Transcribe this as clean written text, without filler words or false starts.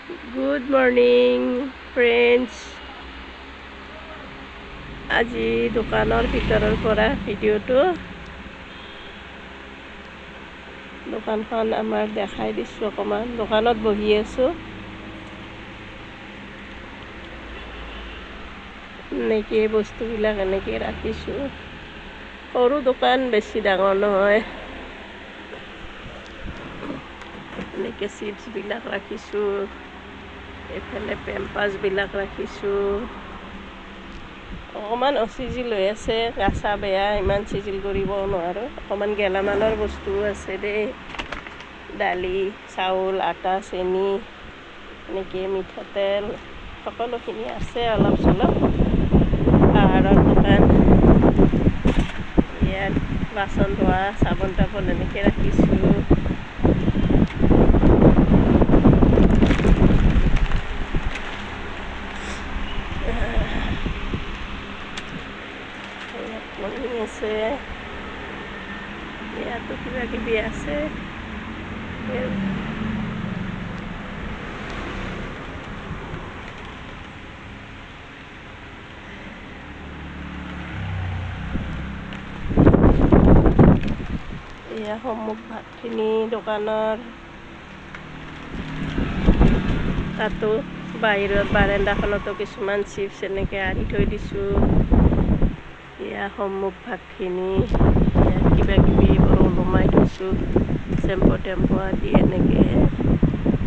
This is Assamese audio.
Good morning, friends. আজি দোকানৰ ভিতৰৰ পৰা ভিডিঅ'টো দোকানখন আমাৰ দেখাই দিছোঁ অকণমান। দোকানত বহি আছোঁ। এনেকৈ বস্তুবিলাক এনেকৈ ৰাখিছোঁ। সৰু দোকান, বেছি ডাঙৰ নহয়। এনেকৈ চিপছবিলাক ৰাখিছোঁ। এইফালে পেম্পাছবিলাক ৰাখিছোঁ। অকণমান অচিজিল হৈ আছে, গাছা বেয়া, ইমান চিজিল কৰিব নোৱাৰোঁ। অকণমান গেলামালৰ বস্তুও আছে দেই, দালি, চাউল, আটা, চেনি, এনেকৈ মিঠাতেল সকলোখিনি আছে অলপ চলপ। আহাৰৰ দোকান, ইয়াত বাচন ধোৱা চাবোন তাবোন এনেকৈ ৰাখিছোঁ। আছে ইয়াতো কিবা কিবি আছে। এয়া সন্মুখ ভাগখিনি দোকানৰ, তাতো বাহিৰত বাৰাণ্ডাখনতো কিছুমান চিপছ এনেকৈ আনি থৈ দিছোঁ। এয়া সন্মুখ ভাগখিনি, কিবা কিবি ওলোমাই থৈছোঁ, চেম্পু টেম্পু আদি এনেকৈ।